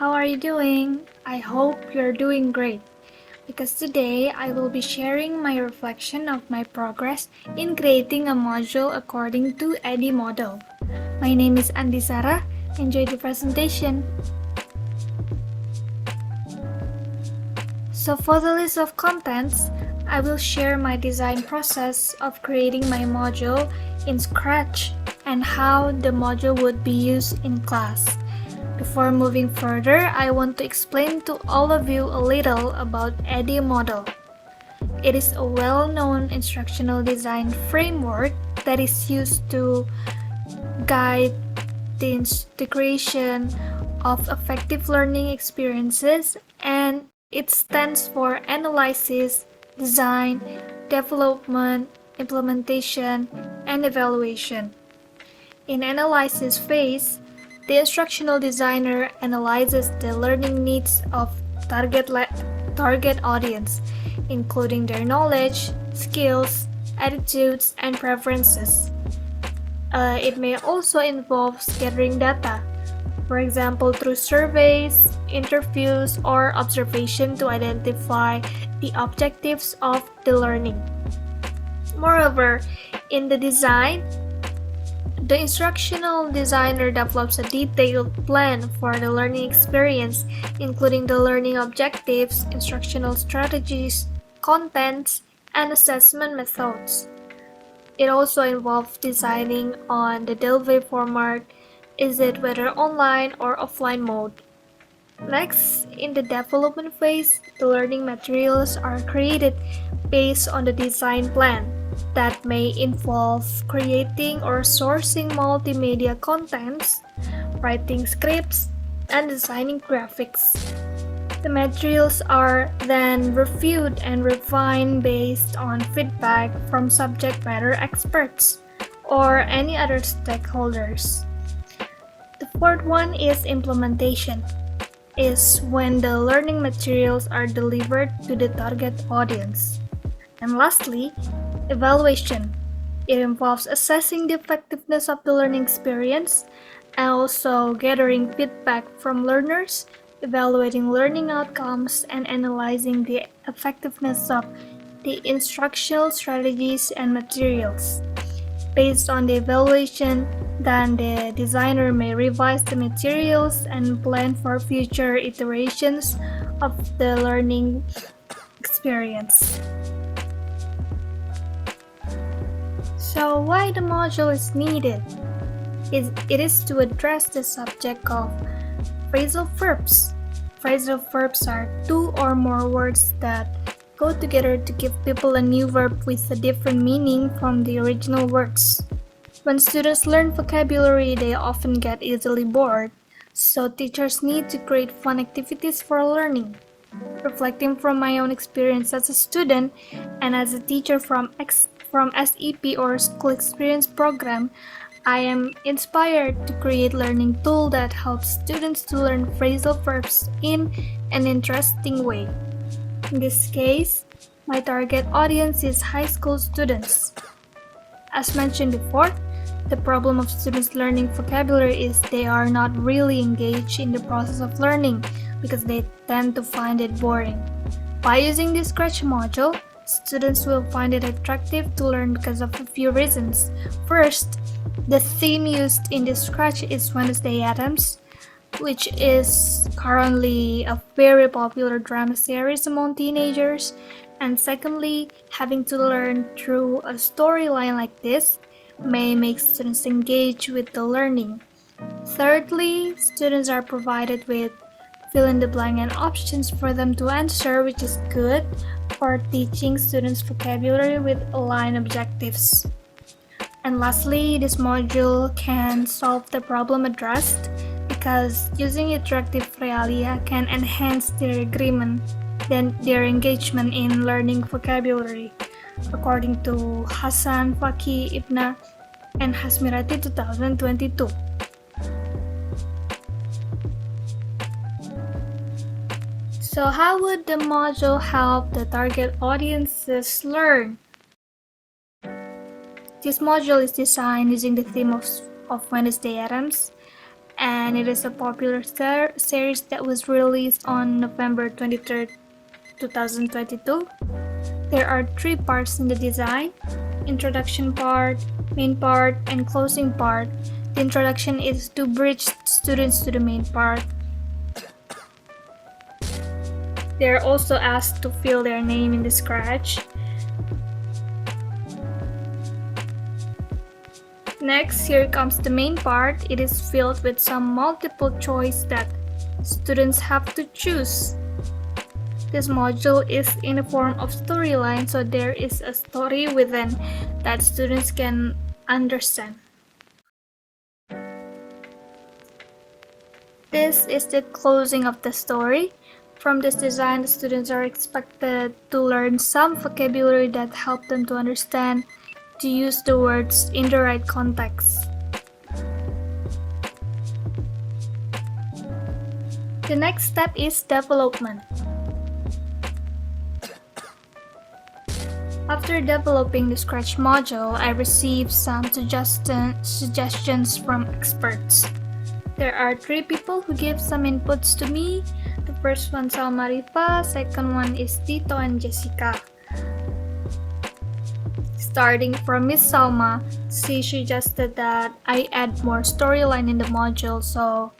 How are you doing? I hope you're doing great because today I will be sharing my reflection of my progress in creating a module according to ADDIE model. My name is Andi Sarah. Enjoy the presentation. So for the list of contents, I will share my design process of creating my module in Scratch and how the module would be used in class. Before moving further, I want to explain to all of you a little about ADDIE model. It is a well-known instructional design framework that is used to guide the creation of effective learning experiences, and it stands for analysis, design, development, implementation, and evaluation. In analysis phase, the instructional designer analyzes the learning needs of target audience, including their knowledge, skills, attitudes, and preferences. It may also involve gathering data, for example through surveys, interviews, or observation to identify the objectives of the learning. Moreover, in the design, the instructional designer develops a detailed plan for the learning experience, including the learning objectives, instructional strategies, contents, and assessment methods. It also involves deciding on the delivery format, is it whether online or offline mode. Next, in the development phase, the learning materials are created based on the design plan that may involve creating or sourcing multimedia contents, writing scripts, and designing graphics. The materials are then reviewed and refined based on feedback from subject matter experts or any other stakeholders. The fourth one is implementation. Is when the learning materials are delivered to the target audience. And lastly, evaluation. It involves assessing the effectiveness of the learning experience and also gathering feedback from learners, evaluating learning outcomes, and analyzing the effectiveness of the instructional strategies and materials. Based on the evaluation, then the designer may revise the materials and plan for future iterations of the learning experience. So why the module is needed? It is to address the subject of phrasal verbs. Phrasal verbs are two or more words that go together to give people a new verb with a different meaning from the original words. When students learn vocabulary, they often get easily bored, so teachers need to create fun activities for learning. Reflecting from my own experience as a student and as a teacher from SEP or School Experience Program, I am inspired to create learning tool that helps students to learn phrasal verbs in an interesting way. In this case, my target audience is high school students. As mentioned before, the problem of students learning vocabulary is they are not really engaged in the process of learning because they tend to find it boring. By using this Scratch module, students will find it attractive to learn because of a few reasons. First, the theme used in the Scratch is Wednesday Addams, which is currently a very popular drama series among teenagers. And secondly, having to learn through a storyline like this may make students engage with the learning. Thirdly, students are provided with fill-in-the-blank and options for them to answer, which is good for teaching students vocabulary with aligned objectives. And lastly, this module can solve the problem addressed because using interactive realia can enhance their engagement in learning vocabulary, according to Hassan, Faki, Ibna, and Hasmirati 2022. So how would the module help the target audiences learn? This module is designed using the theme of Wednesday Addams, and it is a popular series that was released on November 23rd, 2022. There are 3 parts in the design: introduction part, main part, and closing part. The introduction is to bridge students to the main part. They are also asked to fill their name in the Scratch. Next, here comes the main part. It is filled with some multiple choice that students have to choose. This module is in the form of storyline, so there is a story within that students can understand. This is the closing of the story. From this design, the students are expected to learn some vocabulary that help them to understand, to use the words in the right context. The next step is development. After developing the Scratch module, I received some suggestions from experts. There are 3 people who give some inputs to me. The first one, Salma Rifa, second one is Tito and Jessica. Starting from Miss Salma, she suggested that I add more storyline in the module, so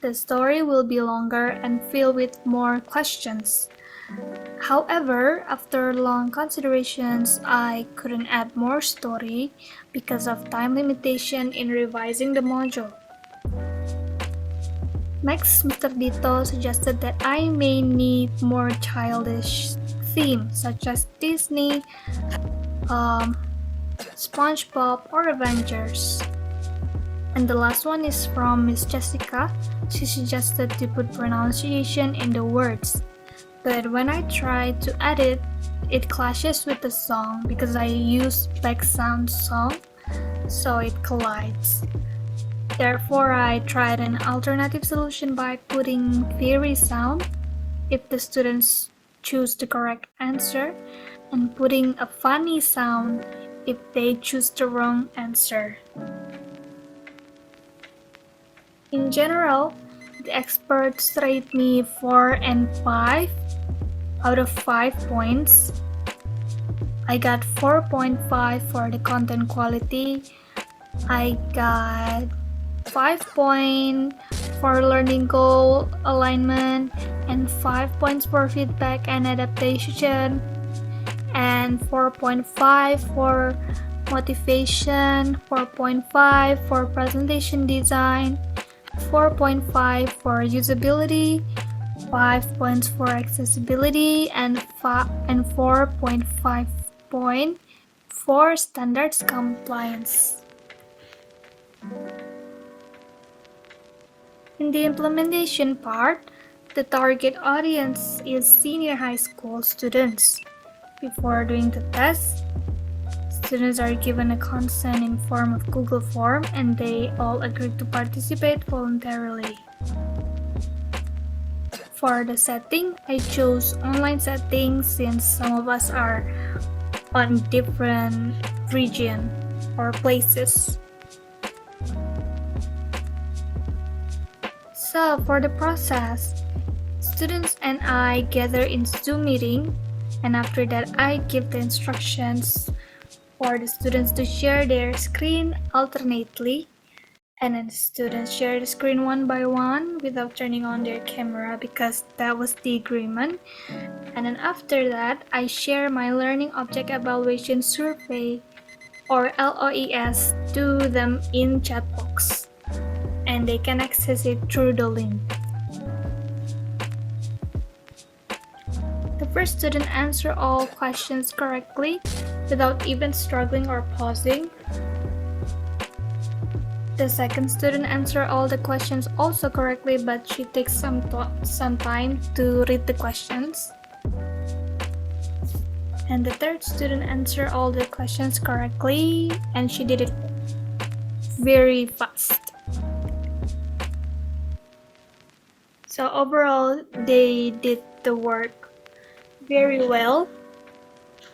the story will be longer and filled with more questions. However, after long considerations, I couldn't add more story because of time limitation in revising the module. Next, Mr. Dito suggested that I may need more childish themes such as Disney, SpongeBob, or Avengers. And the last one is from Miss Jessica. She suggested to put pronunciation in the words. But when I tried to edit, it clashes with the song because I use background song, so it collides. Therefore, I tried an alternative solution by putting fairy sound if the students choose the correct answer, and putting a funny sound if they choose the wrong answer. In general, the experts rate me 4 and 5 out of 5 points. I got 4.5 for the content quality. I got 5 points for learning goal alignment, and 5 points for feedback and adaptation, and 4.5 for motivation, 4.5 for presentation design, 4.5 for usability, 5 points for accessibility, and 4.5 point for standards compliance. In the implementation part, the target audience is senior high school students. Before doing the test, students are given a consent in form of Google form, and they all agreed to participate voluntarily. For the setting, I chose online setting since some of us are on different region or places. So for the process, students and I gather in Zoom meeting, and after that I give the instructions for the students to share their screen alternately, and then the students share the screen one by one without turning on their camera because that was the agreement. And then after that, I share my learning object evaluation survey or LOES to them in chat box, and they can access it through the link. The first student answered all questions correctly without even struggling or pausing. The second student answered all the questions also correctly, but she takes some time to read the questions. And the third student answered all the questions correctly, and she did it very fast. So overall, they did the work very well.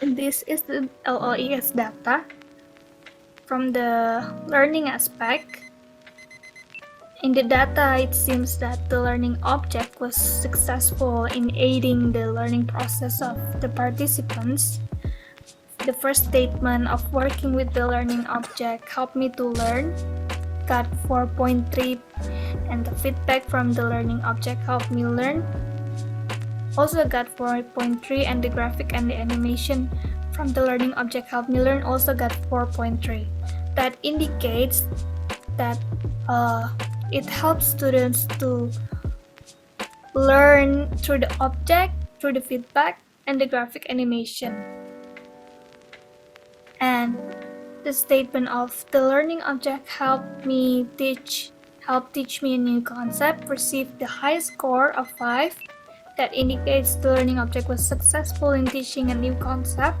And this is the LOES data from the learning aspect. In the data, it seems that the learning object was successful in aiding the learning process of the participants. The first statement of working with the learning object helped me to learn, got 4.3, and the feedback from the learning object helped me learn, also got 4.3, and the graphic and the animation from the learning object helped me learn, also got 4.3. That indicates that it helps students to learn through the object, through the feedback, and the graphic animation. And the statement of the learning object helped teach me a new concept, received the highest score of 5. That indicates the learning object was successful in teaching a new concept.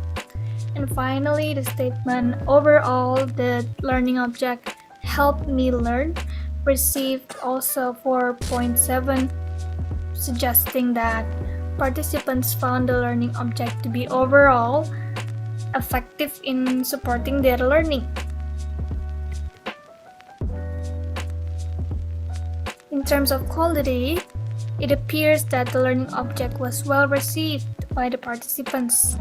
And finally, the statement overall the learning object helped me learn, received also 4.7, suggesting that participants found the learning object to be overall effective in supporting their learning. In terms of quality, it appears that the learning object was well received by the participants.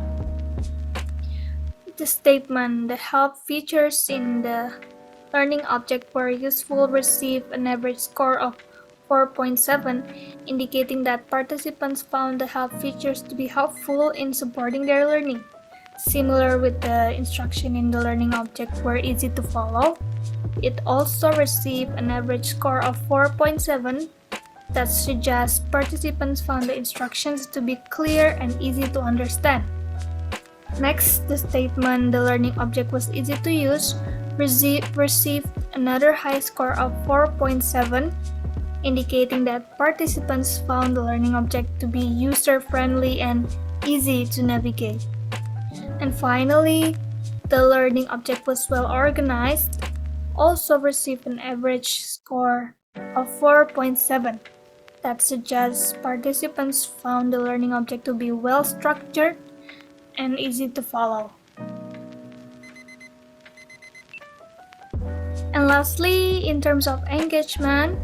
The statement, the help features in the learning object were useful, received an average score of 4.7, indicating that participants found the help features to be helpful in supporting their learning. Similar with the instruction in the learning object were easy to follow. It also received an average score of 4.7 that suggests participants found the instructions to be clear and easy to understand. Next, the statement the learning object was easy to use received another high score of 4.7, indicating that participants found the learning object to be user-friendly and easy to navigate. And finally, the learning object was well organized, also received an average score of 4.7. That suggests participants found the learning object to be well structured and easy to follow. And lastly, in terms of engagement,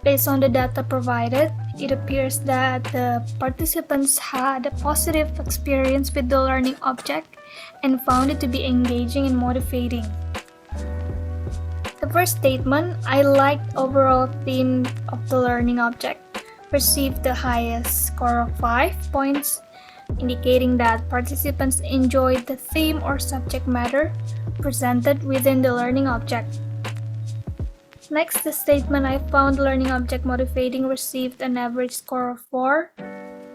based on the data provided, it appears that the participants had a positive experience with the learning object and found it to be engaging and motivating. The first statement, I liked overall theme of the learning object, received the highest score of 5 points, indicating that participants enjoyed the theme or subject matter presented within the learning object. Next, the statement I found the learning object motivating received an average score of 4,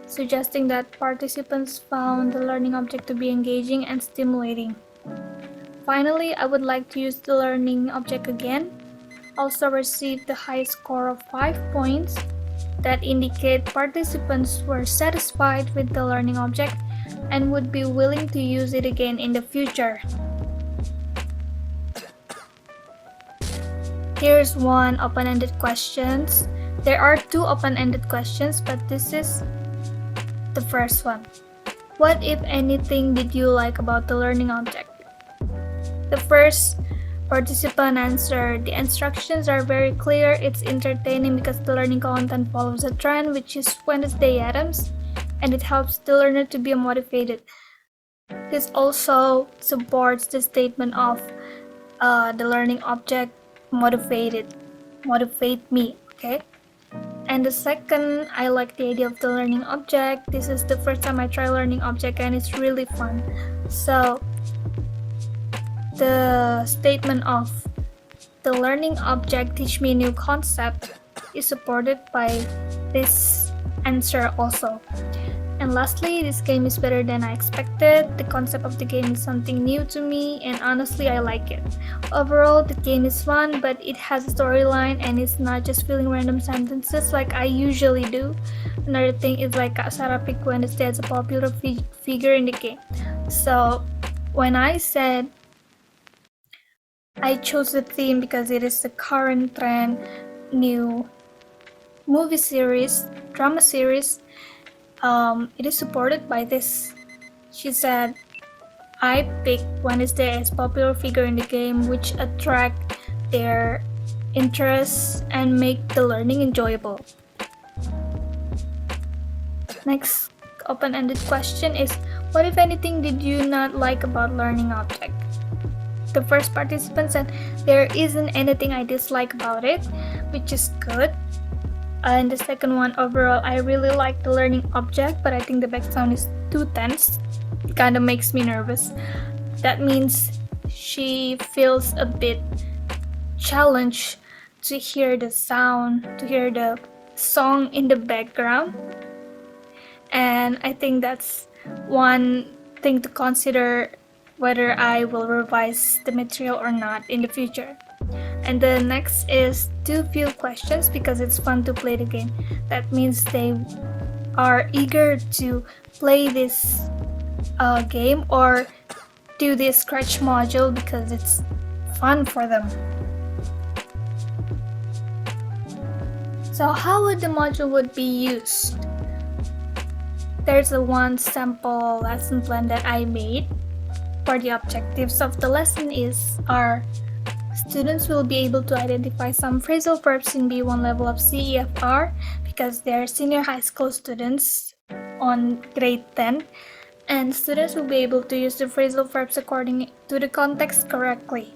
suggesting that participants found the learning object to be engaging and stimulating. Finally, I would like to use the learning object again. Also received the high score of 5 points that indicate participants were satisfied with the learning object and would be willing to use it again in the future. Here's one open-ended questions. There are 2 open-ended questions, but this is the first one. What, if anything, did you like about the learning object? The first participant answered, the instructions are very clear, it's entertaining because the learning content follows a trend, which is Wednesday Addams, and it helps the learner to be motivated. This also supports the statement of the learning object motivate me, okay? And the second, I like the idea of the learning object. This is the first time I try learning object and it's really fun. So the statement of the learning object teach me a new concept is supported by this answer also. And lastly, this game is better than I expected. The concept of the game is something new to me and honestly I like it. Overall, the game is fun, but it has a storyline and it's not just filling random sentences like I usually do. Another thing is like Kak Sarah picked Wednesday as a popular figure in the game. So when I said I chose the theme because it is the current trend new movie series, drama series, it is supported by this. She said, I picked Wednesday as popular figure in the game, which attract their interest and make the learning enjoyable. Next open-ended question is, what if anything did you not like about learning object? The first participant said, there isn't anything I dislike about it, which is good. And the second one, overall, I really like the learning object, but I think the background is too tense. It kind of makes me nervous. That means she feels a bit challenged to hear the sound, to hear the song in the background. And I think that's one thing to consider whether I will revise the material or not in the future. And the next is too few questions because it's fun to play the game. That means they are eager to play this game or do this Scratch module because it's fun for them. So how would the module would be used? There's a one sample lesson plan that I made. For the objectives of the lesson are students will be able to identify some phrasal verbs in B1 level of CEFR because they're senior high school students on grade 10, and students will be able to use the phrasal verbs according to the context correctly.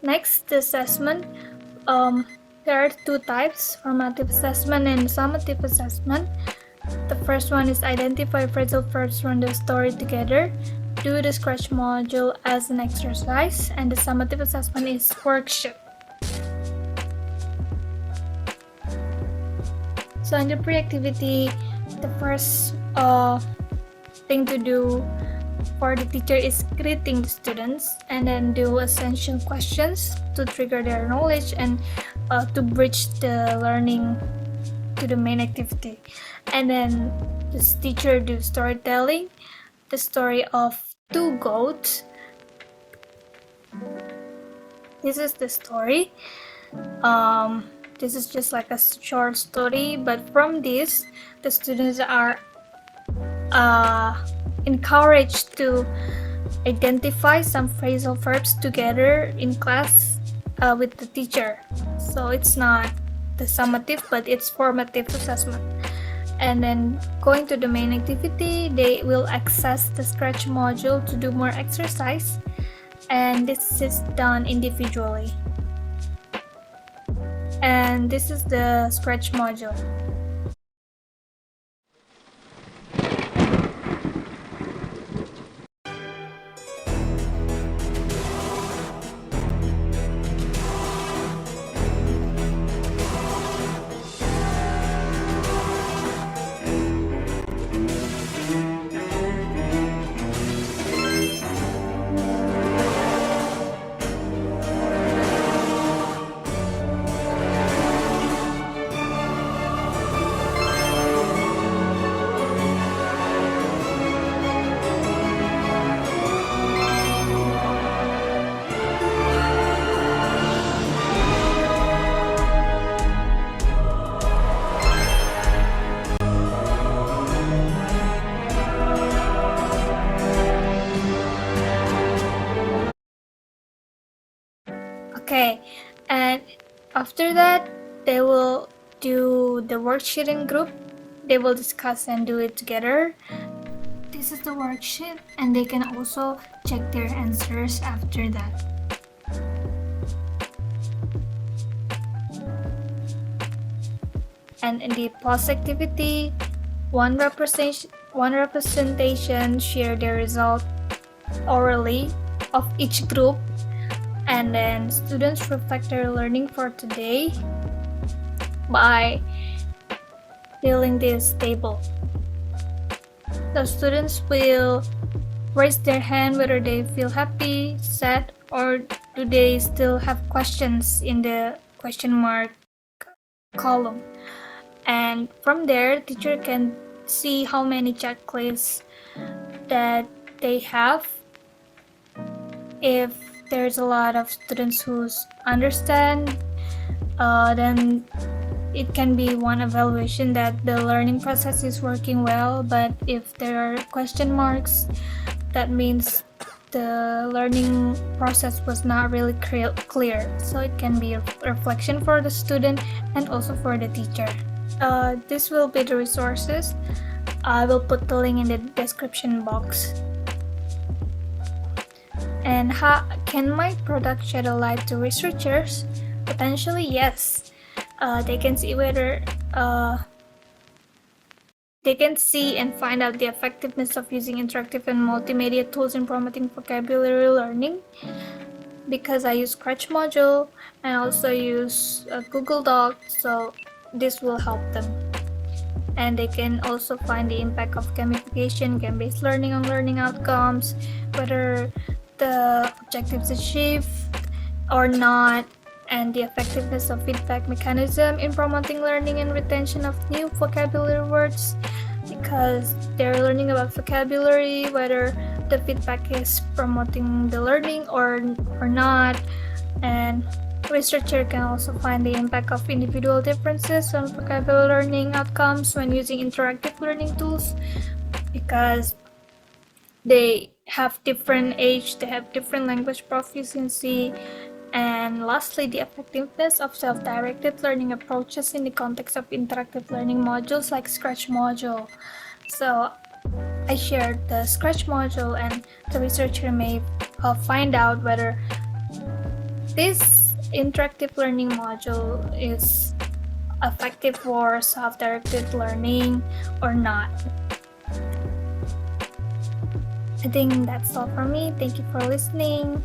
Next, the assessment. There are two types, formative assessment and summative assessment. The first one is identify phrasal verbs from the story together. Do the Scratch module as an exercise, and the summative assessment is worksheet. So in the pre-activity, the first thing to do for the teacher is greeting the students and then do essential questions to trigger their knowledge and to bridge the learning to the main activity. And then this teacher do storytelling, the story of two goats. This is the story. This is just like a short story, but from this, the students are encouraged to identify some phrasal verbs together in class with the teacher. So it's not the summative, but it's formative assessment. And then going to the main activity, they will access the Scratch module to do more exercise, and this is done individually. And this is the Scratch module. Okay, and after that, they will do the worksheet in group. They will discuss and do it together. This is the worksheet, and they can also check their answers after that. And in the plus activity, one representation share their result orally of each group, and then students reflect their learning for today by filling this table. The students will raise their hand whether they feel happy, sad, or do they still have questions in the question mark column. And from there, teacher can see how many checklists that they have. If there's a lot of students who understand, then it can be one evaluation that the learning process is working well. But if there are question marks, that means the learning process was not really clear, so it can be a reflection for the student and also for the teacher. This will be the resources. I will put the link in the description box. And how can my product shed a light to researchers? Potentially, yes. They can see whether they can see and find out the effectiveness of using interactive and multimedia tools in promoting vocabulary learning. Because I use Scratch module and also use Google Doc, so this will help them. And they can also find the impact of gamification, game-based learning on learning outcomes, whether the objectives achieved or not, and the effectiveness of feedback mechanism in promoting learning and retention of new vocabulary words, because they're learning about vocabulary, whether the feedback is promoting the learning or not. And researcher can also find the impact of individual differences on vocabulary learning outcomes when using interactive learning tools, because they have different age, they have different language proficiency. And lastly, the effectiveness of self-directed learning approaches in the context of interactive learning modules like Scratch module. So I shared the Scratch module, and the researcher may find out whether this interactive learning module is effective for self-directed learning or not. I think that's all for me. Thank you for listening.